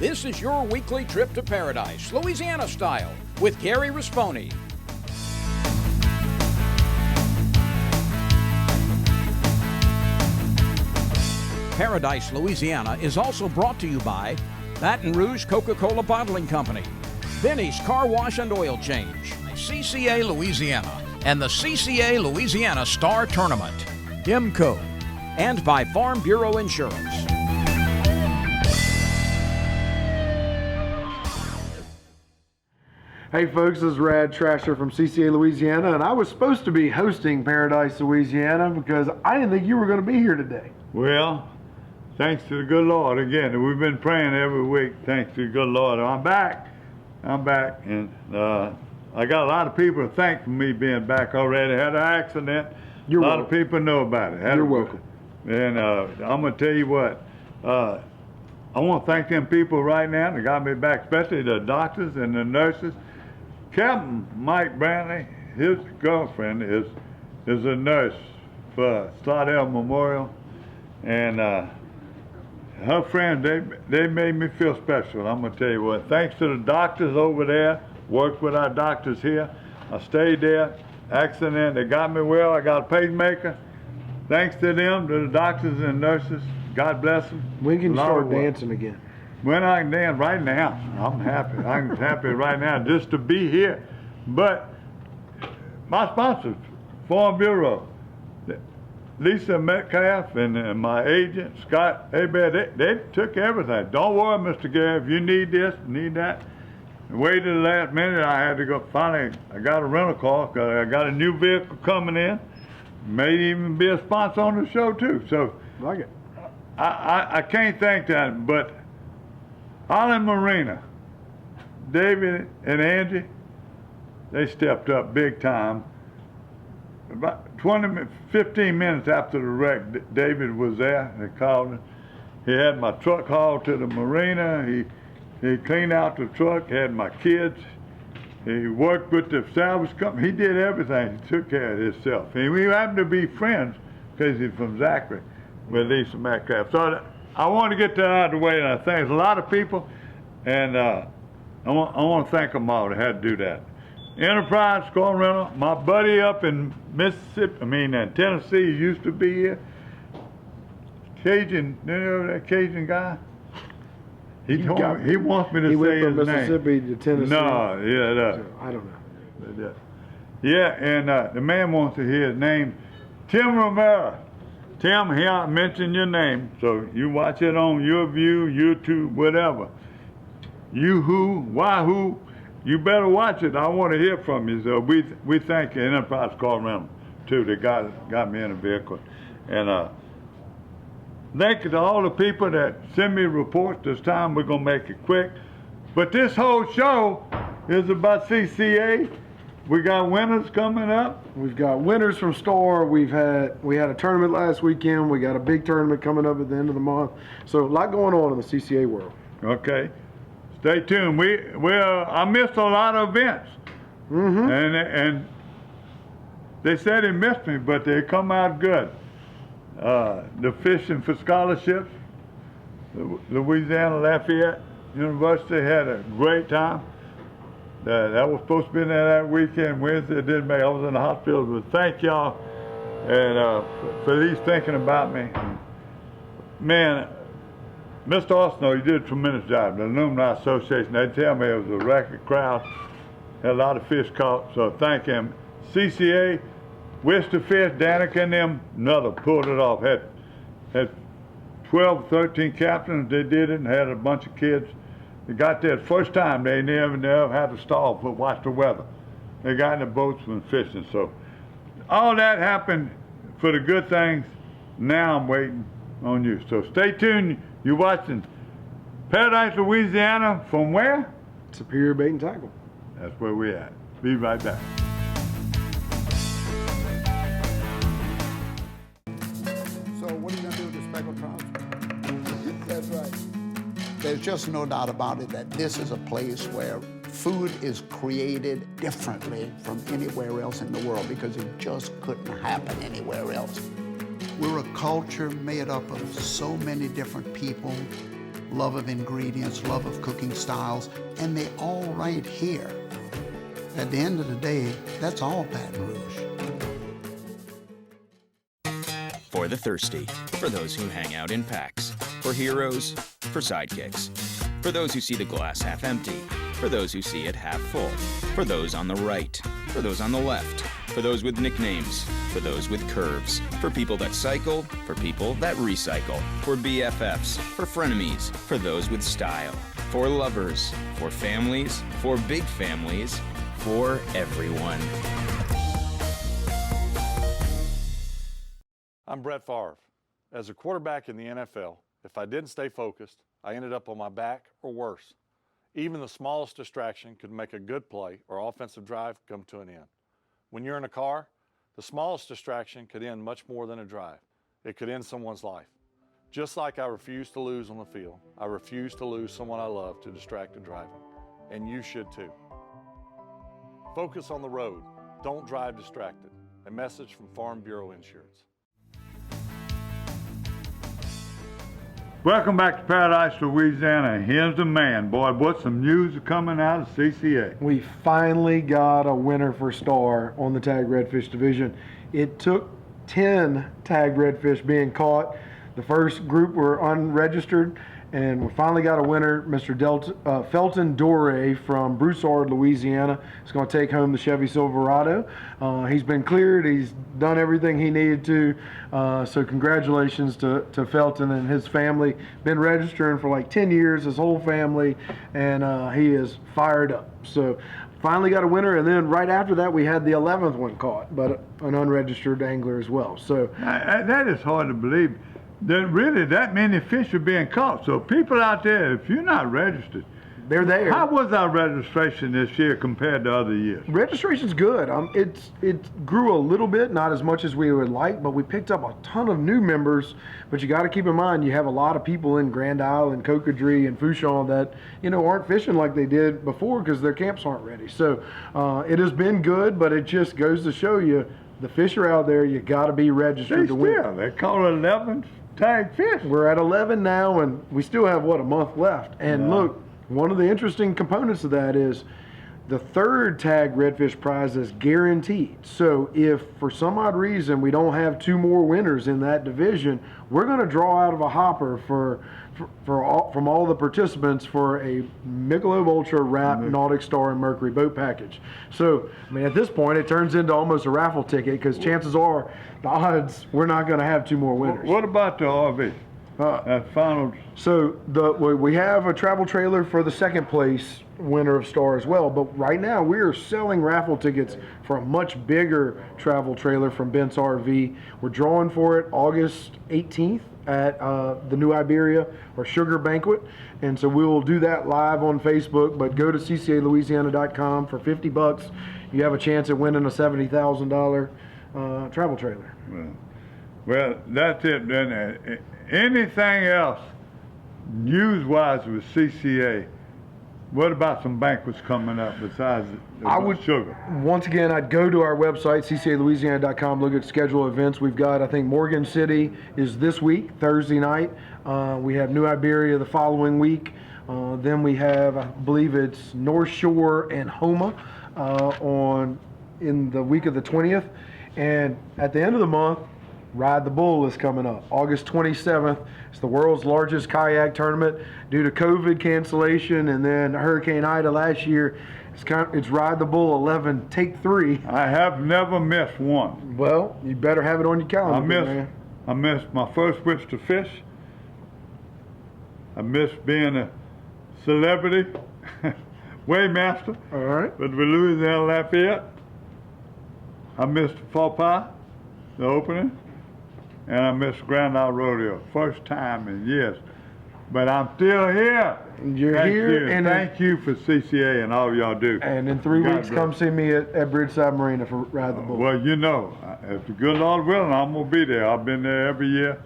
This is your weekly trip to paradise, Louisiana style, with Gary Risponi. Paradise, Louisiana is also brought to you by Baton Rouge Coca-Cola Bottling Company, Benny's Car Wash and Oil Change, CCA Louisiana, and the CCA Louisiana Star Tournament, IMCO, and by Farm Bureau Insurance. Hey folks, this is Rad Trasher from CCA Louisiana, and I was supposed to be hosting Paradise, Louisiana, because I didn't think you were going to be here today. Well, thanks to the good Lord again. We've been praying every week. Thanks to the good Lord. I'm back, and I got a lot of people to thank for me being back already. Had an accident. You're a lot welcome. of people know about it. You're welcome. And I'm going to tell you what. I want to thank them people right now that got me back, especially the doctors and the nurses. Captain Mike Brantley, his girlfriend is a nurse for Slidell Memorial, and her friends, they made me feel special. I'm gonna tell you what. Thanks to the doctors over there, worked with our doctors here. I stayed there. Accident, they got me well. I got a pacemaker. Thanks to them, to the doctors and nurses. God bless them. We can start dancing again. When I can dance right now, I'm happy. I'm happy right now just to be here. But my sponsors, Farm Bureau, Lisa Metcalf and my agent, Scott Hebert, they took everything. Don't worry, Mr. Gary, if you need this, need that. Waited the last minute, I had to go, finally, I got a rental car because I got a new vehicle coming in. May even be a sponsor on the show too. So Like it. I can't thank that, but Island Marina, David and Angie, they stepped up big time. About 15 minutes after the wreck, David was there. They called him. He had my truck hauled to the marina. He cleaned out the truck, had my kids. He worked with the salvage company. He did everything. He took care of himself. And we happened to be friends because he's from Zachary with Lisa Metcalf. So I want to get that out of the way, and I thank a lot of people, and I want to thank them all that had to do that. Enterprise Car Rental, my buddy up in Tennessee used to be here. Cajun, you know that Cajun guy? He wants me to say his name. He went from Mississippi to Tennessee. No, yeah, So, I don't know. Yeah, and the man wants to hear his name, Tim Romero. Tim, here I mentioned your name, so you watch it on YourView, YouTube, whatever. Wahoo, you better watch it. I want to hear from you. So we thank you, Enterprise Car Rental, too, that got me in a vehicle. And thank you to all the people that send me reports. This time we're going to make it quick. But this whole show is about CCA. We got winners coming up. We've got winners from store. We had a tournament last weekend. We got a big tournament coming up at the end of the month. So a lot going on in the CCA world. Okay, stay tuned. I missed a lot of events, and they said they missed me, but they come out good. The fishing for scholarships, Louisiana Lafayette University had a great time. That was supposed to be there that weekend. Wednesday, it didn't make. I was in the hospital. But thank y'all, and for at least thinking about me. Man, Mr. Arsenault, you did a tremendous job. The Alumni Association, they tell me it was a record crowd. Had a lot of fish caught, so thank him. CCA, Worcester Fish, Danica and them, another pulled it off. Had 12, 13 captains. They did it and had a bunch of kids. They got there the first time. They never had to stall to watch the weather. They got in the boats and fishing. So all that happened for the good things. Now I'm waiting on you. So stay tuned. You're watching Paradise, Louisiana. From where? Superior Bait and Tackle. That's where we're at. Be right back. So what are you going to do with the speckled trout? That's right. There's just no doubt about it that this is a place where food is created differently from anywhere else in the world because it just couldn't happen anywhere else. We're a culture made up of so many different people love of ingredients, love of cooking styles, and they're all right here. At the end of the day, that's all Baton Rouge. For the thirsty, for those who hang out in packs, for heroes, for sidekicks, for those who see the glass half empty, for those who see it half full, for those on the right, for those on the left, for those with nicknames, for those with curves, for people that cycle, for people that recycle, for BFFs, for frenemies, for those with style, for lovers, for families, for big families, for everyone. I'm Brett Favre. As a quarterback in the NFL, if I didn't stay focused, I ended up on my back or worse. Even the smallest distraction could make a good play or offensive drive come to an end. When you're in a car, the smallest distraction could end much more than a drive. It could end someone's life. Just like I refuse to lose on the field, I refuse to lose someone I love to distracted driving. And you should too. Focus on the road. Don't drive distracted. A message from Farm Bureau Insurance. Welcome back to Paradise, Louisiana. Here's the man. Boy, what some news is coming out of CCA. We finally got a winner for Star on the tag redfish division. It took 10 tag redfish being caught. The first group were unregistered, and we finally got a winner, Mr. Felton Dore from Broussard, Louisiana. He's going to take home the Chevy Silverado. He's been cleared. He's done everything he needed to. So congratulations to Felton and his family. Been registering for like 10 years, his whole family, and he is fired up. So finally got a winner, and then right after that we had the 11th one caught, but an unregistered angler as well. So That is hard to believe. That really that many fish are being caught. So people out there, if you're not registered, they're there. How was our registration this year compared to other years? Registration's good. It grew a little bit, not as much as we would like, but we picked up a ton of new members. But you got to keep in mind, you have a lot of people in Grand Isle and Cocodrie and Fouchon that aren't fishing like they did before because their camps aren't ready. So it has been good, but it just goes to show you the fish are out there. You got to be registered to win. They caught 11 tag fish. We're at 11 now, and we still have a month left. And look, one of the interesting components of that is the third tag redfish prize is guaranteed. So if for some odd reason we don't have 2 more winners in that division, we're going to draw out of a hopper from all the participants for a Michelob Ultra Wrap Nautic Star and Mercury boat package. So at this point it turns into almost a raffle ticket because chances are the odds we're not going to have 2 more winners. What about the RV? Final. So we have a travel trailer for the second place winner of Star as well, but right now we are selling raffle tickets for a much bigger travel trailer from Bent's RV. We're drawing for it August 18th at the New Iberia or Sugar Banquet, and so we will do that live on Facebook, but go to ccalouisiana.com for $50. You have a chance at winning a $70,000 travel trailer. Well, that's it then. Anything else news-wise with CCA? What about some banquets coming up besides sugar? Once again, I'd go to our website, ccalouisiana.com, look at schedule events. We've got, I think, Morgan City is this week, Thursday night. We have New Iberia the following week. Then we have, I believe it's North Shore and Homa in the week of the 20th. And at the end of the month, Ride the Bull is coming up, August 27th. It's the world's largest kayak tournament. Due to COVID cancellation and then Hurricane Ida last year, it's Ride the Bull 11, take 3. I have never missed one. Well, you better have it on your calendar, I missed my first whips to fish. I missed being a celebrity weighmaster. All right. With Louisiana Lafayette. I missed Faux Pas, the opening. And I missed Grand Isle Rodeo, first time in years. But I'm still here. You're here. And thank you for CCA and all y'all do. And in 3 weeks, come see me at Bridgeside Marina for Ride the Bull. Well, if the good Lord willing, I'm going to be there. I've been there every year.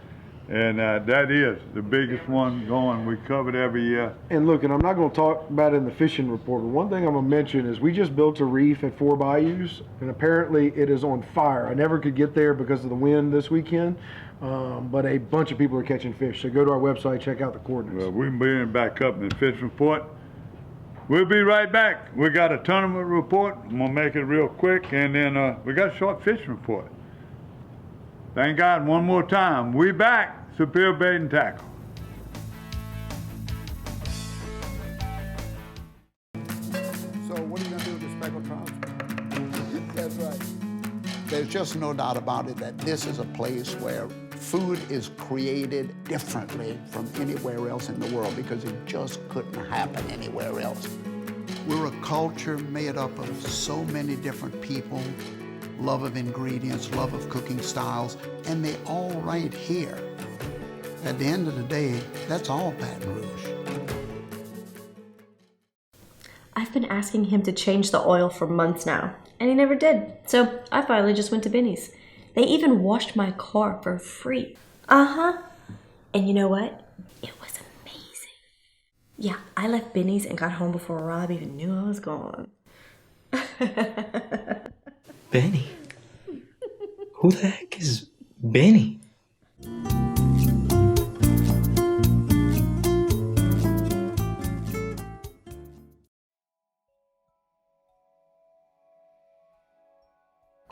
And that is the biggest one going. We covered every year. And look, and I'm not going to talk about it in the fishing report, but one thing I'm going to mention is we just built a reef at Four Bayous, and apparently it is on fire. I never could get there because of the wind this weekend, but a bunch of people are catching fish. So go to our website, check out the coordinates. Well, we'll bring it back up in the fish report. We'll be right back. We got a tournament report. I'm going to make it real quick, and then we got a short fishing report. Thank God, one more time. We back. Superior Bait and Tackle. So what are you going to do with the speckled trout? That's right. There's just no doubt about it that this is a place where food is created differently from anywhere else in the world because it just couldn't happen anywhere else. We're a culture made up of so many different people, love of ingredients, love of cooking styles, and they all right here. At the end of the day, that's all Baton Rouge. I've been asking him to change the oil for months now, and he never did. So I finally just went to Benny's. They even washed my car for free. Uh-huh. And you know what? It was amazing. Yeah, I left Benny's and got home before Rob even knew I was gone. Benny? Who the heck is Benny?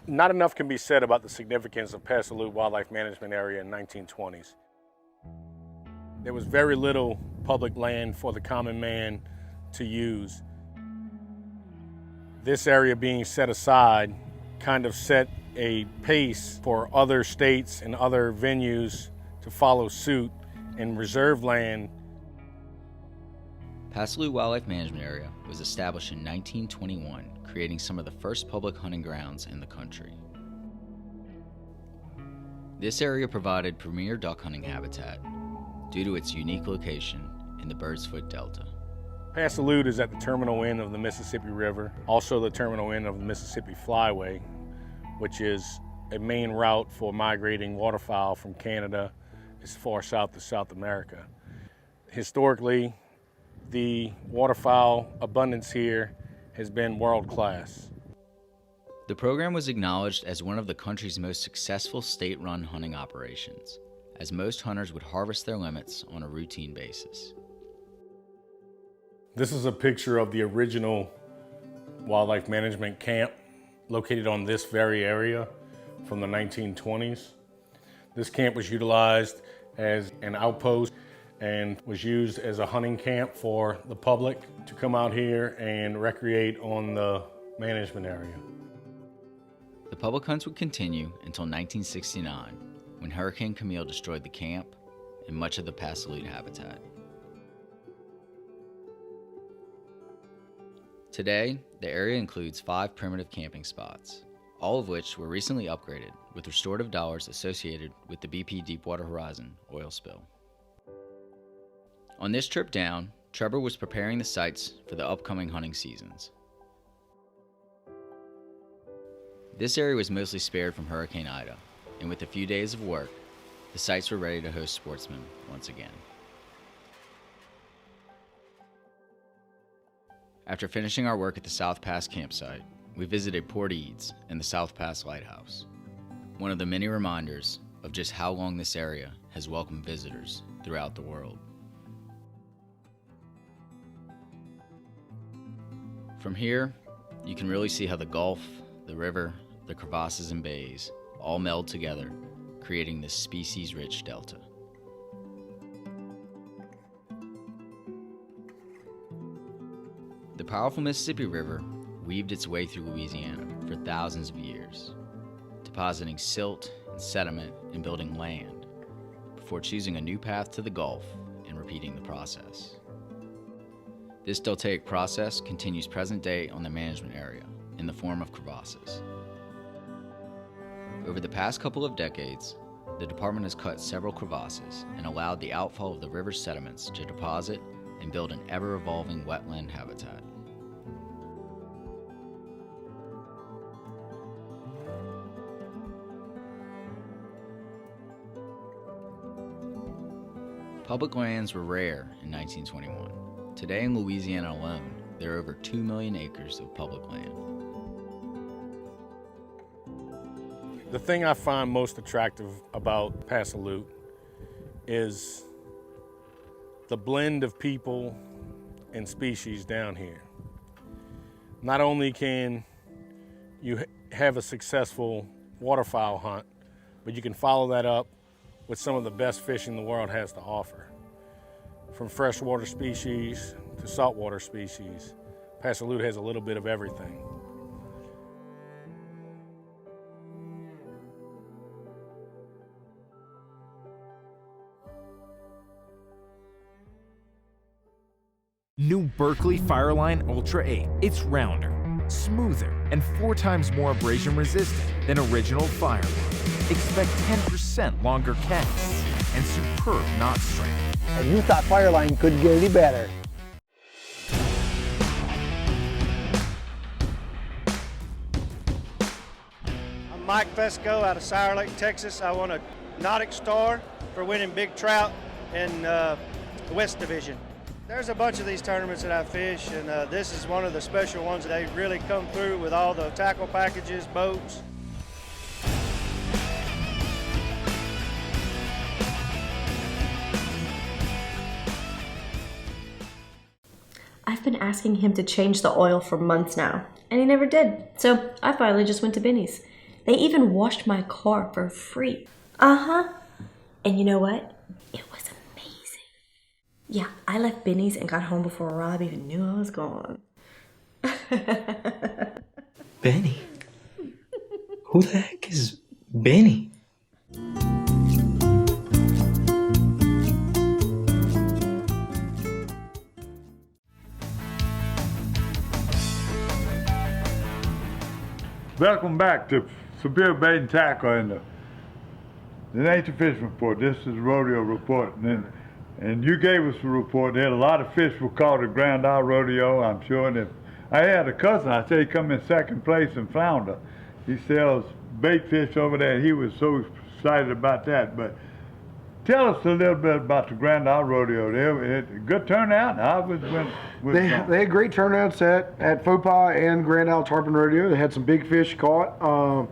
Not enough can be said about the significance of Pasolu Wildlife Management Area in the 1920s. There was very little public land for the common man to use. This area being set aside kind of set a pace for other states and other venues to follow suit and reserve land. Pasolu Wildlife Management Area was established in 1921, creating some of the first public hunting grounds in the country. This area provided premier duck hunting habitat due to its unique location in the Bird's Foot Delta. Pasolu is at the terminal end of the Mississippi River, also the terminal end of the Mississippi Flyway, which is a main route for migrating waterfowl from Canada as far south as South America. Historically, the waterfowl abundance here has been world-class. The program was acknowledged as one of the country's most successful state-run hunting operations, as most hunters would harvest their limits on a routine basis. This is a picture of the original wildlife management camp located on this very area from the 1920s. This camp was utilized as an outpost and was used as a hunting camp for the public to come out here and recreate on the management area. The public hunts would continue until 1969, when Hurricane Camille destroyed the camp and much of the Pasolu habitat. Today, the area includes 5 primitive camping spots, all of which were recently upgraded with restorative dollars associated with the BP Deepwater Horizon oil spill. On this trip down, Trevor was preparing the sites for the upcoming hunting seasons. This area was mostly spared from Hurricane Ida, and with a few days of work, the sites were ready to host sportsmen once again. After finishing our work at the South Pass campsite, we visited Port Eads and the South Pass Lighthouse, one of the many reminders of just how long this area has welcomed visitors throughout the world. From here, you can really see how the Gulf, the river, the crevasses and bays all meld together, creating this species-rich delta. The powerful Mississippi River weaved its way through Louisiana for thousands of years, depositing silt and sediment and building land, before choosing a new path to the Gulf and repeating the process. This deltaic process continues present day on the management area in the form of crevasses. Over the past couple of decades, the department has cut several crevasses and allowed the outfall of the river's sediments to deposit and build an ever-evolving wetland habitat. Public lands were rare in 1921. Today in Louisiana alone, there are over 2 million acres of public land. The thing I find most attractive about Pasolu is the blend of people and species down here. Not only can you have a successful waterfowl hunt, but you can follow that up with some of the best fishing the world has to offer. From freshwater species to saltwater species, Pasolu has a little bit of everything. New Berkeley Fireline Ultra 8. It's rounder, smoother, and 4 times more abrasion resistant than original Fireline. Expect 10% longer casts and superb knot strength. And you thought Fireline couldn't get any better. I'm Mike Fesco out of Sour Lake, Texas. I won a Nautic Star for winning big trout in the West Division. There's a bunch of these tournaments that I fish, and this is one of the special ones. They really come through with all the tackle packages, boats. I've been asking him to change the oil for months now, and he never did. So I finally just went to Benny's. They even washed my car for free. Uh-huh. And you know what? It was amazing. Yeah, I left Benny's and got home before Rob even knew I was gone. Benny? Who the heck is Benny? Welcome back to Superior Bait and Tackle and the Nature Fishing Report. This is the Rodeo Report. And you gave us a report. There had a lot of fish were caught at Grand Isle Rodeo, I'm sure. And I had a cousin, I said he come in second place in flounder. He sells bait fish over there. He was so excited about that. But tell us a little bit about the Grand Isle Rodeo. They had a good turnout. I was They had great turnouts at Faux Pas and Grand Isle Tarpon Rodeo. They had some big fish caught.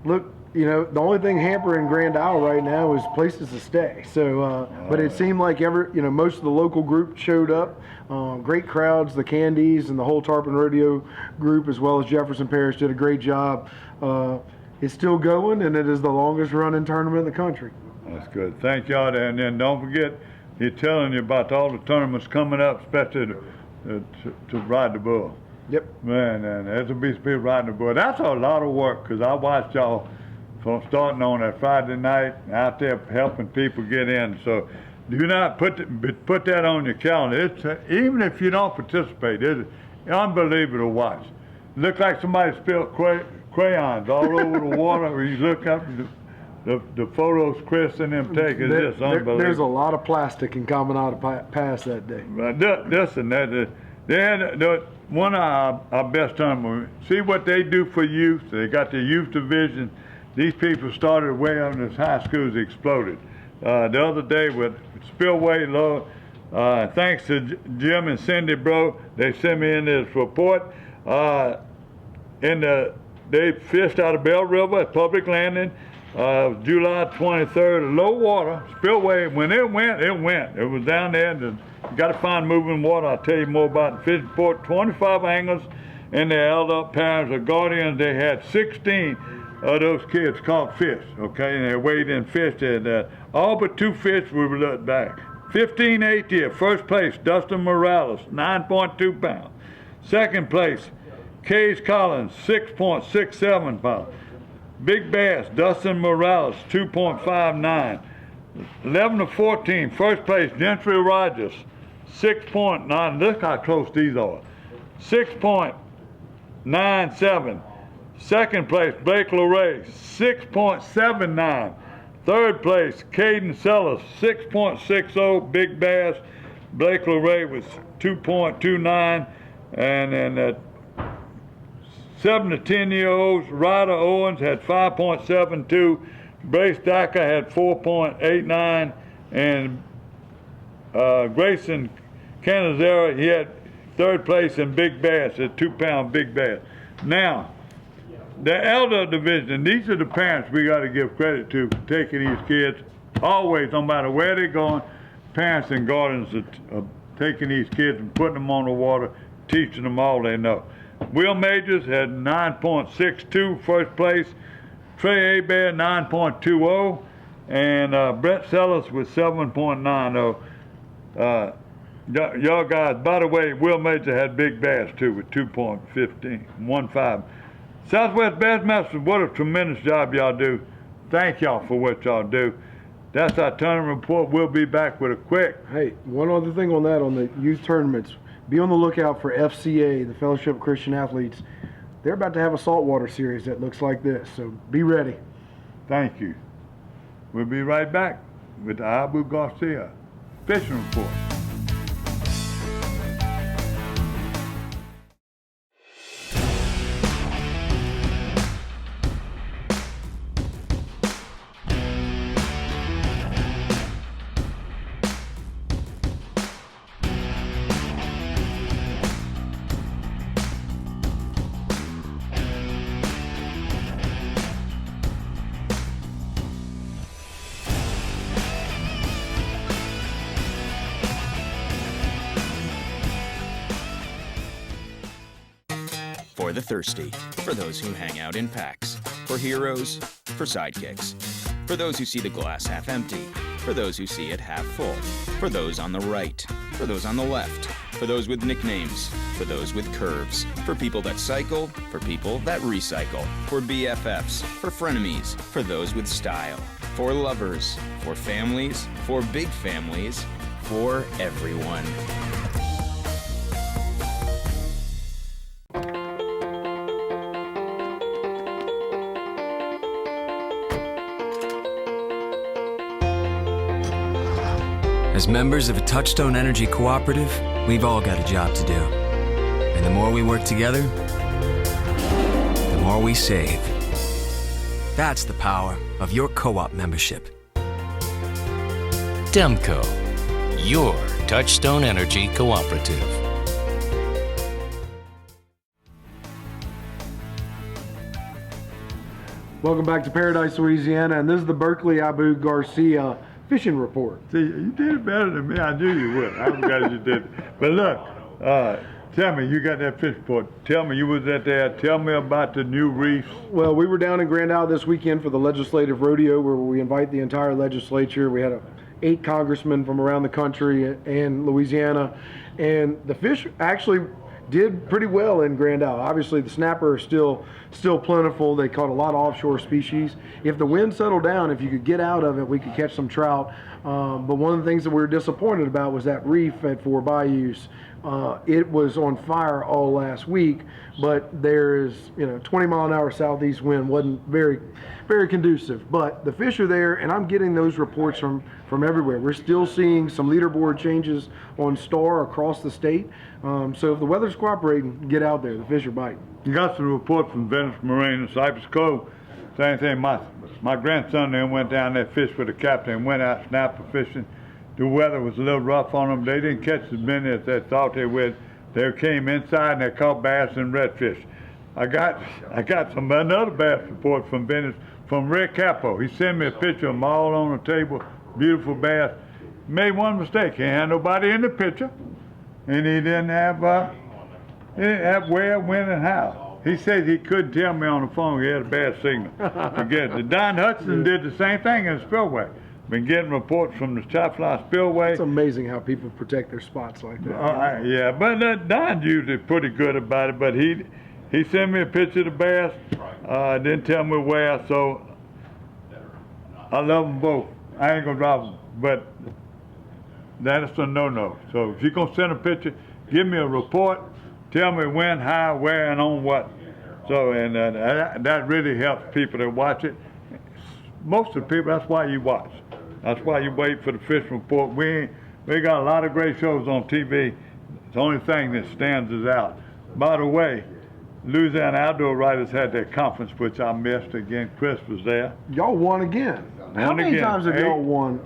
Look, you know, the only thing hampering Grand Isle right now is places to stay. So, but it seemed like most of the local group showed up. Great crowds, the Candies and the whole Tarpon Rodeo group, as well as Jefferson Parish, did a great job. It's still going, and it is the longest running tournament in the country. That's good. Thank y'all. And then don't forget, he's telling you about all the tournaments coming up, especially to ride the bull. Yep. Man, and there's a piece of people riding the bull. That's a lot of work, because I watched y'all from starting on that Friday night out there helping people get in. So do not put that on your calendar. It's, even if you don't participate, it's unbelievable to watch. It looks like somebody spilled crayons all over the water. When you look up, the photos Chris and them take is just unbelievable. There's a lot of plastic in Caminado Pass that day. Listen, they had one of our best tournaments. See what they do for youth. They got the youth division. These people started way up in the high schools, exploded. The other day with Spillway Low, thanks to Jim and Cindy Bro, they sent me in this report. They fished out of Bell River at Public Landing. July 23rd, low water, spillway. When it went, it went. It was down there. You got to find moving water. I'll tell you more about the fishing port. 25 anglers and their elder parents or guardians. They had 16 of those kids caught fish, okay? And they weighed in fish. All but 2 fish we looked back. 15-8 year, first place, Dustin Morales, 9.2 pounds. Second place, Case Collins, 6.67 pounds. Big Bass, Dustin Morales, 2.59. 11 to 14, first place, Gentry Rogers, 6.9. Look how close these are. 6.97. Second place, Blake LeRae, 6.79. Third place, Caden Sellers, 6.60. Big Bass, Blake LeRae was 2.29. And then 7 to 10-year-olds, Ryder Owens had 5.72, Brace Dacker had 4.89, and Grayson Canizera, he had third place in big bass, a 2-pound big bass. Now, the elder division, these are the parents we got to give credit to for taking these kids. Always, no matter where they're going, parents and guardians are taking these kids and putting them on the water, teaching them all they know. Will Majors had 9.62 first place, Trey Abear 9.20, and Brett Sellers with 7.90. Y'all guys, by the way, Will Major had big bass too with 2.15. Southwest Bassmasters, what a tremendous job y'all do. Thank y'all for what y'all do. That's our tournament report. We'll be back with a quick. Hey, one other thing on that, on the youth tournaments. Be on the lookout for FCA, the Fellowship of Christian Athletes. They're about to have a saltwater series that looks like this, so be ready. Thank you. We'll be right back with the Abu Garcia Fishing Report. For the thirsty, for those who hang out in packs, for heroes, for sidekicks, for those who see the glass half empty, for those who see it half full, for those on the right, for those on the left, for those with nicknames, for those with curves, for people that cycle, for people that recycle, for BFFs, for frenemies, for those with style, for lovers, for families, for big families, for everyone. As members of a Touchstone Energy cooperative, we've all got a job to do. And the more we work together, the more we save. That's the power of your co-op membership. Demco, your Touchstone Energy cooperative. Welcome back to Paradise, Louisiana, and this is the Berkeley Abu Garcia Fishing Report. See, you did it better than me. I knew you would. I'm glad you did. But look, tell me, you got that fish report. Tell me, you was at there. Tell me about the new reefs. Well, we were down in Grand Isle this weekend for the legislative rodeo, where we invite the entire legislature. We had 8 congressmen from around the country and Louisiana, and the fish actually did pretty well in Grand Isle. Obviously, the snapper are still plentiful. They caught a lot of offshore species. If the wind settled down, if you could get out of it, we could catch some trout. But one of the things that we were disappointed about was that reef at Four Bayous. It was on fire all last week, but there is, 20-mile-an-hour southeast wind wasn't very, very conducive. But the fish are there, and I'm getting those reports from everywhere. We're still seeing some leaderboard changes on Star across the state. So if the weather's cooperating, get out there. The fish are biting. You got some report from Venice Marine and Cypress Cove. Same thing. My grandson then went down there, fished with the captain, and went out snapper fishing. The weather was a little rough on them. They didn't catch as many as they thought they would. They came inside and they caught bass and redfish. I got another bass report from Venice from Rick Capo. He sent me a picture of them all on the table. Beautiful bass. Made one mistake. He had nobody in the picture, and he didn't have where, when, and how. He said he couldn't tell me on the phone. He had a bad signal. Forget it. Don Hudson did the same thing in the spillway. Been getting reports from the Chopfly spillway. It's amazing how people protect their spots like that. Yeah, but Don's usually pretty good about it. But he sent me a picture of the bass. Didn't tell me where. So I love them both. I ain't gonna drop them, but that's a no-no. So if you're gonna send a picture, give me a report. Tell me when, how, where, and on what. So, and that really helps people that watch it. Most of the people, that's why you watch. That's why you wait for the fishing report. We got a lot of great shows on TV. It's the only thing that stands us out. By the way, Louisiana Outdoor Writers had their conference, which I missed again. Chris was there. Y'all won again. How many again. times have y'all won?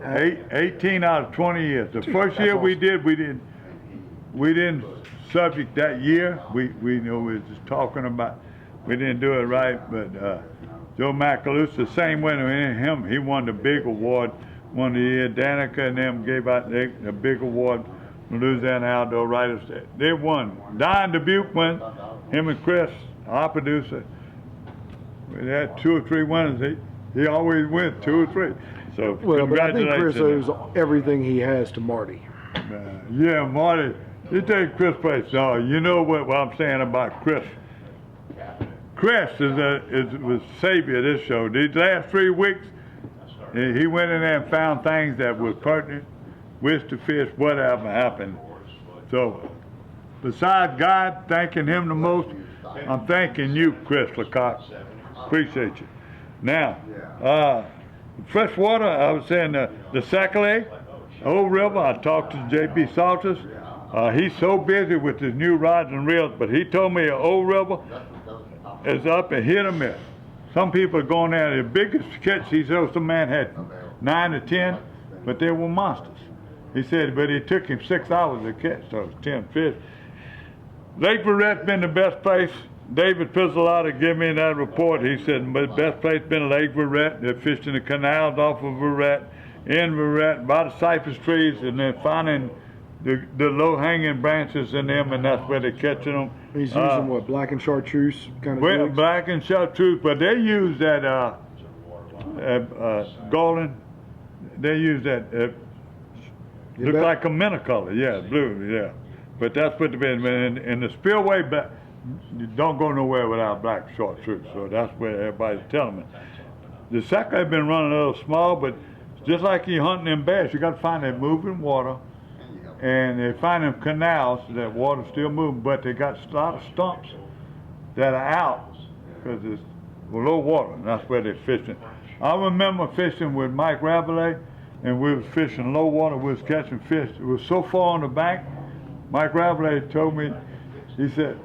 18 out of 20 years. The first year awesome. we didn't subject that year. We were just talking about, we didn't do it right, but Joe Macalusa, the same way to him, he won the big award one year. Danica and them gave out the big award from Louisiana Outdoor Writers. They won. Don Dubuque won. Him and Chris, our producer, we had 2 or 3 winners. He always wins 2 or 3. So Well, but I think congratulations. Chris owes everything he has to Marty. Yeah, Marty, you take Chris place. Oh, you know what I'm saying about Chris. Chris was savior of this show. These last 3 weeks, he went in there and found things that were pertinent, wished to fish, whatever happened. So, besides God thanking him the most, I'm thanking you, Chris Lecoq. Appreciate you. Now, fresh water, I was saying the Sacalay, Old River, I talked to J.B. Salters. He's so busy with his new rods and reels, but he told me Old River is up and hit or miss. Some people are going there. The biggest catch, he said, some man had 9 or 10, but they were monsters. He said, but it took him 6 hours to catch those 10 fish. Lake Verrette's been the best place. David Pizzolato gave me that report. He said the best place been Lake Verrette. They're fishing the canals off of Verrette, in Verrette, by the cypress trees, and then finding the low-hanging branches in them, and that's where they're catching them. He's using what, black and chartreuse kind of jigs? Black and chartreuse, but they use that golden. They use that looks like a minnow color, yeah, blue, yeah. But that's what they've been. And the spillway, you don't go nowhere without black chartreuse. So that's where everybody's telling me. The sucker has been running a little small, but just like you hunting them bass, you got to find that moving water. And they find them canals, that water's still moving, but they got a lot of stumps that are out because it's low water, and that's where they're fishing. I remember fishing with Mike Rabelais, and we was fishing low water, we was catching fish. It was so far on the bank, Mike Rabelais told me, he said,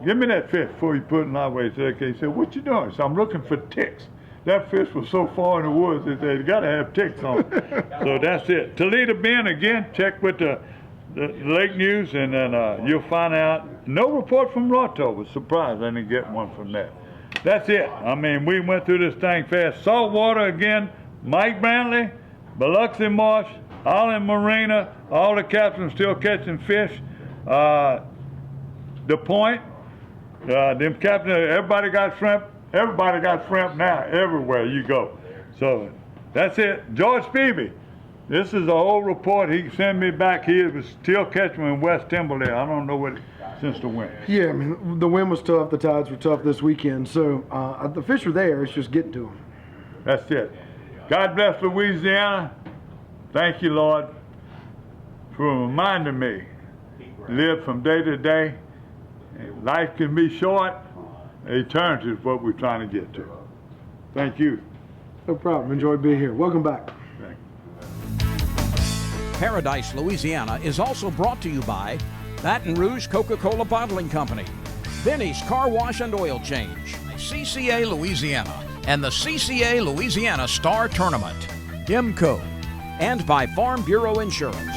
give me that fish before you put it in our way. He said, okay. He said, what you doing? So I'm looking for ticks. That fish was so far in the woods, they said, you got to have ticks on it. So that's it. Toledo Bend, again, check with the Lake News, and then you'll find out. No report from Roto. Was surprised I didn't get one from that. That's it. I mean, we went through this thing fast. Saltwater again, Mike Brantley, Biloxi Marsh, Island Marina, all the captains still catching fish. The Point, them captains, everybody got shrimp. Everybody got shrimp now, everywhere you go. So that's it. George Spivey, this is a whole report he sent me back. He was still catching in West Timberlake. I don't know what since the wind. Yeah, I mean, the wind was tough, the tides were tough this weekend, so the fish are there, it's just getting to them. That's it. God bless Louisiana. Thank you, Lord, for reminding me to live from day to day. Life can be short. Eternity is what we're trying to get to. Thank you. No problem. Enjoyed being here. Welcome back. Paradise, Louisiana is also brought to you by Baton Rouge Coca-Cola Bottling Company, Benny's Car Wash and Oil Change, CCA Louisiana, and the CCA Louisiana Star Tournament, IMCO, and by Farm Bureau Insurance.